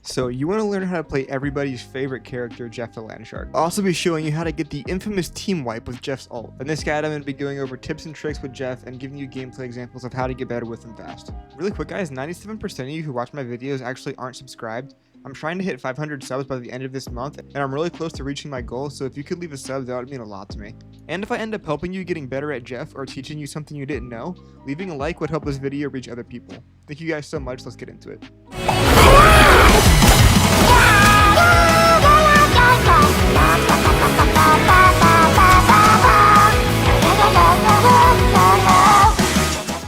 So you want to learn how to play everybody's favorite character, Jeff the Landshark. I'll also be showing you how to get the infamous team wipe with Jeff's ult. In this guide, I'm going to be going over tips and tricks with Jeff and giving you gameplay examples of how to get better with him fast. Really quick guys, 97% of you who watch my videos actually aren't subscribed. I'm trying to hit 500 subs by the end of this month, and I'm really close to reaching my goal, so if you could leave a sub, that would mean a lot to me. And if I end up helping you getting better at Jeff or teaching you something you didn't know, leaving a like would help this video reach other people. Thank you guys so much, let's get into it.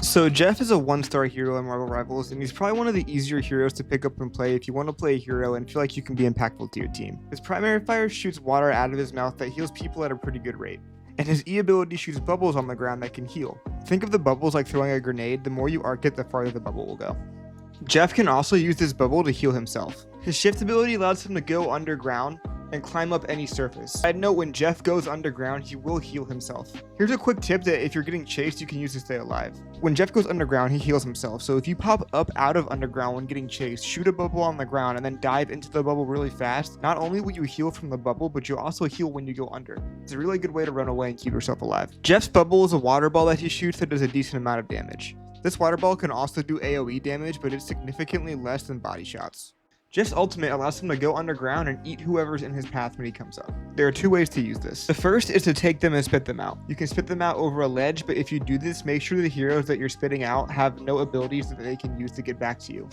So Jeff is a 1-star hero in Marvel Rivals, and he's probably one of the easier heroes to pick up and play if you want to play a hero and feel like you can be impactful to your team. His primary fire shoots water out of his mouth that heals people at a pretty good rate, and his E ability shoots bubbles on the ground that can heal. Think of the bubbles like throwing a grenade. The more you arc it, the farther the bubble will go. Jeff can also use this bubble to heal himself. His shift ability allows him to go underground and climb up any surface. Side note, when Jeff goes underground, he will heal himself. Here's a quick tip that if you're getting chased, you can use to stay alive. When Jeff goes underground, he heals himself. So if you pop up out of underground when getting chased, shoot a bubble on the ground and then dive into the bubble really fast, not only will you heal from the bubble, but you'll also heal when you go under. It's a really good way to run away and keep yourself alive. Jeff's bubble is a water ball that he shoots that does a decent amount of damage. This water ball can also do AoE damage, but it's significantly less than body shots. Jeff's ultimate allows him to go underground and eat whoever's in his path when he comes up. There are two ways to use this. The first is to take them and spit them out. You can spit them out over a ledge, but if you do this, make sure the heroes that you're spitting out have no abilities that they can use to get back to you.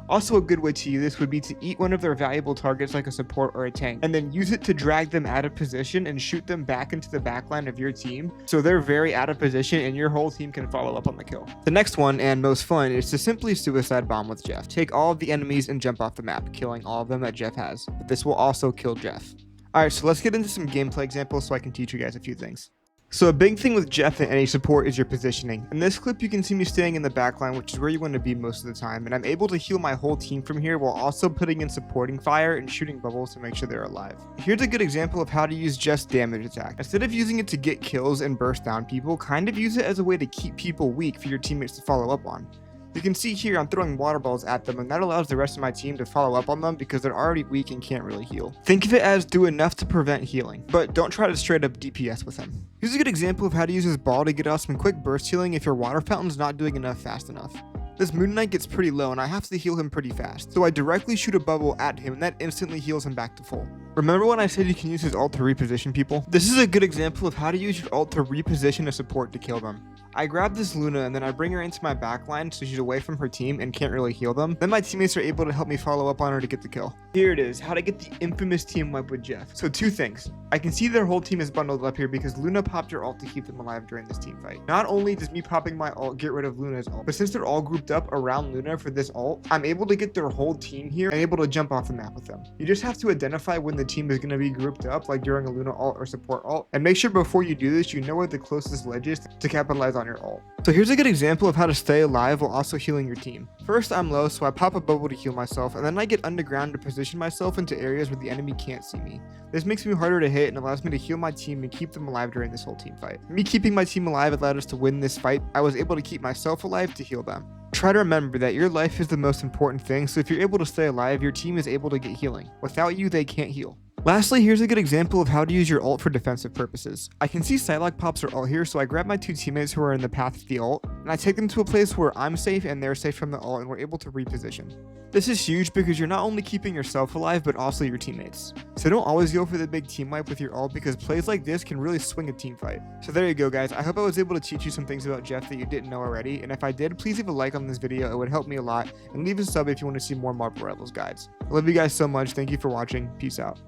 Also, a good way to use this would be to eat one of their valuable targets like a support or a tank, and then use it to drag them out of position and shoot them back into the backline of your team, so they're very out of position and your whole team can follow up on the kill. The next one, and most fun, is to simply suicide bomb with Jeff. Take all of the enemies and jump off the map, killing all of them that Jeff has, but this will also kill Jeff. Alright, so let's get into some gameplay examples so I can teach you guys a few things. So a big thing with Jeff and any support is your positioning. In this clip, you can see me staying in the backline, which is where you want to be most of the time, and I'm able to heal my whole team from here while also putting in supporting fire and shooting bubbles to make sure they're alive. Here's a good example of how to use Jeff's damage attack. Instead of using it to get kills and burst down people, kind of use it as a way to keep people weak for your teammates to follow up on. You can see here I'm throwing water balls at them, and that allows the rest of my team to follow up on them because they're already weak and can't really heal. Think of it as do enough to prevent healing, but don't try to straight up DPS with him. Here's a good example of how to use his ball to get off some quick burst healing if your water fountain's not doing enough fast enough. This Moon Knight gets pretty low and I have to heal him pretty fast, so I directly shoot a bubble at him and that instantly heals him back to full. Remember when I said you can use his ult to reposition people? This is a good example of how to use your ult to reposition a support to kill them. I grab this Luna and then I bring her into my backline so she's away from her team and can't really heal them. Then my teammates are able to help me follow up on her to get the kill. Here it is, how to get the infamous team wipe with Jeff. So two things. I can see their whole team is bundled up here because Luna popped her ult to keep them alive during this team fight. Not only does me popping my ult get rid of Luna's ult, but since they're all grouped up around Luna for this ult, I'm able to get their whole team here and able to jump off the map with them. You just have to identify when the team is going to be grouped up, like during a Luna ult or support ult, and make sure before you do this, you know where the closest ledge is to capitalize on your ult. So here's a good example of how to stay alive while also healing your team. First, I'm low, so I pop a bubble to heal myself, and then I get underground to position myself into areas where the enemy can't see me. This makes me harder to hit and allows me to heal my team and keep them alive during this whole team fight. Me keeping my team alive allowed us to win this fight. I was able to keep myself alive to heal them. Try to remember that your life is the most important thing, so if you're able to stay alive, your team is able to get healing. Without you, they can't heal. Lastly, here's a good example of how to use your ult for defensive purposes. I can see Psylocke pops her ult here, so I grab my two teammates who are in the path of the ult, and I take them to a place where I'm safe and they're safe from the ult, and we're able to reposition. This is huge because you're not only keeping yourself alive, but also your teammates. So don't always go for the big team wipe with your ult because plays like this can really swing a team fight. So there you go guys, I hope I was able to teach you some things about Jeff that you didn't know already, and if I did, please leave a like on this video, it would help me a lot, and leave a sub if you want to see more Marvel Rivals guides. I love you guys so much, thank you for watching, peace out.